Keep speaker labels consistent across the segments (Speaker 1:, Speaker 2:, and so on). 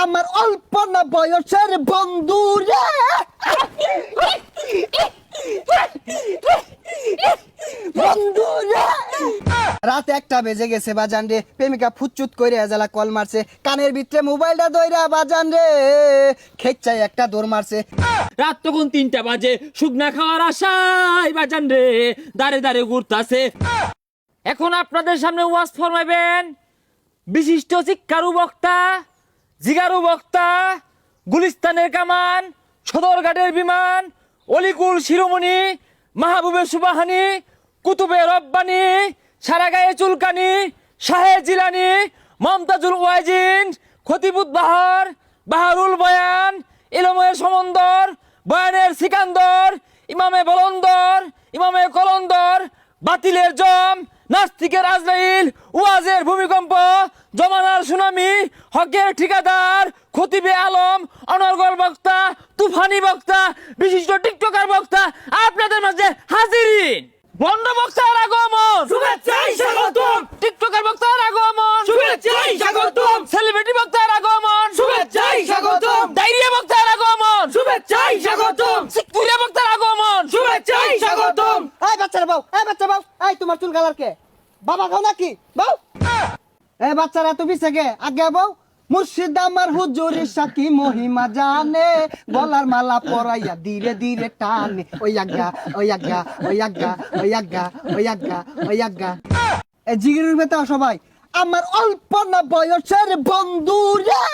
Speaker 1: আমার অল্প না বয়সের বন্ধু রে বন্ধু রে। রাত 1টা বেজে গেছে বাজান রে, প্রেমিকা ফুচুত কইরে এজালা কল মারছে, কানের ভিতরে মোবাইলটা দইরা বাজান রে খেচ্চাই একটা দৌড় মারছে।
Speaker 2: রাত তখন 3টা বাজে, শুকনা খাওয়ার আশায় বাজান রে দাঁড়ে দাঁড়ে ঘুরতাছে। এখন আপনাদের সামনে ওয়াজ ফরমাইবেন বিশিষ্ট শিক্ষারু বক্তা, জিগারু বক্তা, গুলিস্তানের কামান, সদরঘাটের বিমান, অলিকুল শিরোমণি, মাহবুবে সুবাহানি, কুতুবে রব্বানি, সারা গায়ে চুলকানি, শাহে জিলানি, মমতাজুল ওয়াজিন, খতিবুত বাহার, বাহারুল বয়ান, ইলমের সমন্দর, বয়ানের সিকান্দর, ইমামে বলন্দর, ইমামে কলন্দর, বাতিলের জম, নাস্তিকের আজরাইল, ওয়াজের ভূমিকম্প, জমানার সুনামি, হকের ঠিকাদার, খতিবে আলম, অনর্গল বক্তা, তুফানি বক্তা, বিশিষ্ট টিকটকার বক্তা আপনাদের মাঝে হাজিরিন। বন্ড বক্তার আগমন,
Speaker 3: শুভেচ্ছায় স্বাগতম।
Speaker 2: টিকটকার বক্তার আগমন,
Speaker 3: শুভেচ্ছায় স্বাগতম।
Speaker 2: সেলিব্রিটি বক্তার আগমন,
Speaker 3: শুভেচ্ছাই স্বাগতম।
Speaker 2: ডায়রিয়া বক্তার আগমন,
Speaker 3: শুভেচ্ছাই স্বাগতম।
Speaker 2: সিকুরিয়া বক্তার আগমন,
Speaker 3: শুভেচ্ছাই স্বাগতম।
Speaker 1: এই বাচ্চারা বউ, এই বাচ্চা বউ, এই তোমার চুল কালার কে? বাবা খাও নাকি বউ? এই বাচ্চারা তুমি থেকে আগে বউ। মুর্শিদ আমার হুজুরের সাথী মহিমা জানে, গলার মালা পরাইয়া ধীরে ধীরে টানে। ওই আজ্ঞা ওই আজ্ঞা ওই আজ্ঞা ওই আজ্ঞা ওই আজ্ঞা ওই আজ্ঞা। এই জিগিরের ভেতর সবাই আমার অল্প না বয়সের বন্ধু রে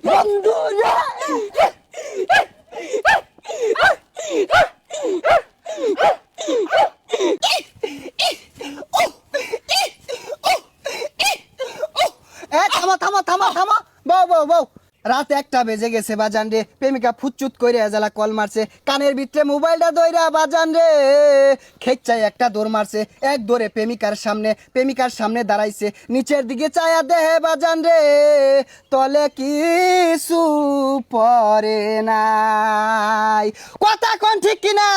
Speaker 1: বন্ধু রে। থামা থামা থামা থামা বউ বউ বউ। রাত 1টা বেজে গেছে বাজান রে, প্রেমিকা ফুচুত কইরে এজালা কল মারছে, কানের ভিতরে মোবাইলটা দইরা বাজান রে খেচ্চাই একটা দৌড় মারছে। এক দৌড়ে প্রেমিকার সামনে দাঁড়াইছে, নিচের দিকে চায়া দেহে বাজান রে তলে কিছু পরে নাই। কথা কোন ঠিক কিনা?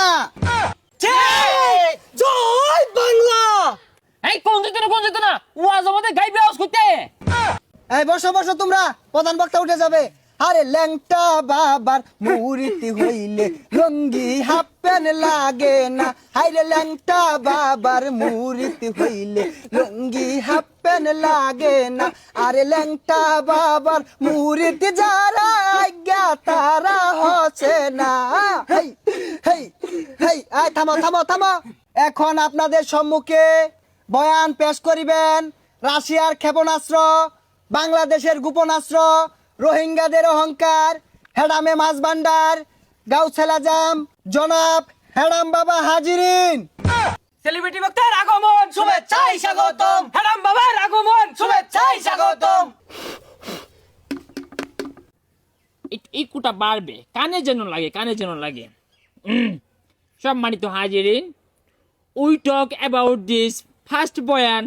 Speaker 3: জয় বাংলা।
Speaker 2: এই কোন যেত না ওয়াজ আমাদের গাইবে আওয়াজ করতে।
Speaker 1: এই বসো বসো তোমরা, প্রধান বক্তা উঠে যাবে। আরে ল্যাংটা বাবার মুরিতি হইলে লঙ্গি হাফ প্যান্ট লাগে না। হাইরে ল্যাংটা বাবার মুরিতি হইলে লঙ্গি হাফ প্যান্ট লাগে না। আরে ল্যাংটা বাবার মুরিতি যারা আজ্ঞা তারা হচ্ছে না। হেই হেই হেই আয় থামো থামো থামো। এখন আপনাদের সম্মুখে বয়ান পেশ করিবেন রাশিয়ার ক্ষেপণাস্ত্র, বাংলাদেশের গোপনাস্ত্র, রোহিঙ্গাদের অহংকার, হেডামে মাছ ভান্ডার, গাউছেল আজম জনাব হেডাম বাবা হাজিরিন।
Speaker 3: সেলিব্রিটি বক্তার আগমন, শুভেচ্ছাই স্বাগতম। হারাম বাবার আগমন, শুভেচ্ছাই স্বাগতম।
Speaker 2: এই কুটা বাড়বে, কানে যেন লাগে। সম্মানিত হাজিরিন, we talk about this first বয়ান,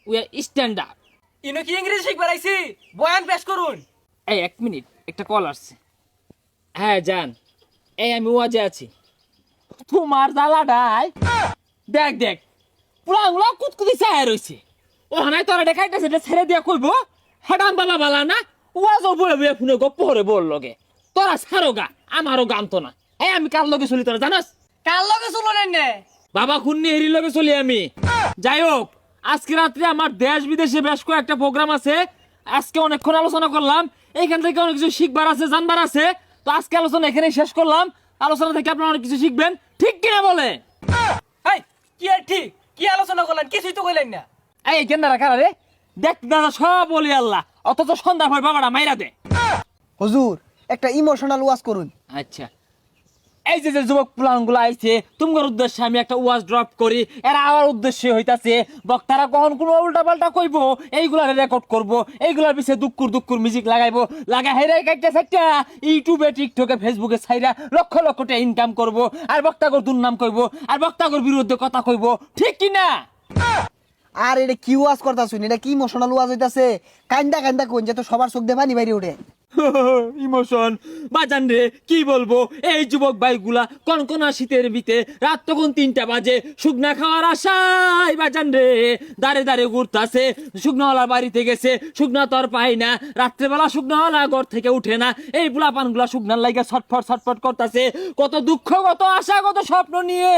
Speaker 2: উই আর স্ট্যান্ড আপ।
Speaker 3: ইনো কি ইংরেজি শিখবার আইছি? বয়ান পেশ করুন।
Speaker 2: এই 1 মিনিট, একটা কল আসছে। হ্যাঁ জান, এই আমি ওয়াজে আছি। তোমার জ্বালাটাই দেখ দেখ পুরাগুলা কুতকুতি চায় রয়েছে। ও হানায় তোরা দেখাইতেছে, এটা ছেড়ে দিয়া কইব হেডাম বাবা বালা না, ওয়াজও বলে বলে ফোনে গপ্প করে বল লগে। তোরা ছাড়ো গা, আমারও গান তো না। এই আমি কার লগে চলি তোরা জানাস?
Speaker 3: কার লগে চললেন নে?
Speaker 2: বাবা খুন্নি হেরির লগে চলি আমি। যাই হোক, আজকে রাত্রে আমার দেশ বিদেশে বেশ কয়েকটা প্রোগ্রাম আছে। আজকে অনেকক্ষণ আলোচনা করলাম, এইখান থেকে অনেক কিছু শিখবার আছে, জানবার আছে। তো আজকে আলোচনা এখানেই শেষ করলাম। আলোচনা থেকে আপনারা অনেক কিছু শিখবেন, ঠিক কিনা বলে?
Speaker 3: হাই, কি আর ঠিক? কি আলোচনা করলেন? কিছুই তো কইলেন না।
Speaker 2: এই কেন্দারা কারা রে? দেখতে দাদা সব বলি আল্লাহ, অথচ সন্ধ্যা হয় বাবাটা মাইরা দে।
Speaker 1: হুজুর একটা ইমোশনাল ওয়াজ করুন।
Speaker 2: আচ্ছা, এই যে যুবক প্লানগুলো আইছে, তোমার উদ্দেশ্যে আমি একটা ওয়াজ ড্রপ করি। এরা আমার উদ্দেশ্যে হইতাছে বক্তারা কখন কোনো উল্টা পাল্টা কইবো, এইগুলা রেকর্ড করব, এইগুলার পিছিয়ে দুক্কুর মিউজিক লাগাইবো, লাগা হেরে কাইটা সাইটা ইউটিউবে, টিকটকে, ফেসবুকে ছাইরা লক্ষ লক্ষ টাকা ইনকাম করব, আর বক্তাগর দুর্নাম কইবো, আর বক্তাগর বিরুদ্ধে কথা কইবো, ঠিক কি না?
Speaker 1: আর এটা কি ওয়াজ করতা শুনি, এটা কি ইমোশনাল ওয়াজ হইতাছে? কান্দা কান্দা কোন যে তো সবার চোখ দিয়ে পানি বাইরে উঠে।
Speaker 2: ইমোশন বাজান রে, কি বলবো, এই যুবক ভাইগুলা কনকনা শীতের বিতে রাত তখন 3টা বাজে শুকনা খাওয়ার আশায় বাজান রে দাঁড়ে দাঁড়ে ঘুরতাছে। শুকনাওয়ালার বাড়িতে গেছে, শুকনা তো আর পাই না, রাত্রেবেলা শুকনাওয়ালা ঘর থেকে উঠে না, এই বুলাপান গুলা শুকনার লাগে ছটফট ছটফট করতেছে। কত দুঃখ, কত আশা, কত স্বপ্ন নিয়ে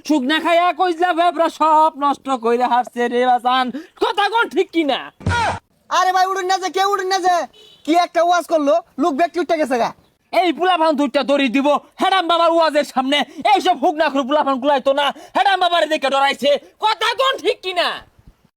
Speaker 2: শুকনা খাইয়া কইলা ভেবরা সব নষ্ট কইরা হারছে রে বাজান। কথা কোন ঠিক কিনা?
Speaker 1: আরে ভাই উড়ুন না যে, কে উড়ুন না যে, কি একটা ওয়াজ করলো, লোক ব্যক্তি উঠে গেছে গা।
Speaker 2: এই বুলাপান দুইটা দড়ি দিব হেডাম বাবার ওয়াজের সামনে, এইসব হুক না করে বুলাপান গুলাই তো না হেডাম বাবার দেখে ডরাইছে। কথা কোন ঠিক কিনা?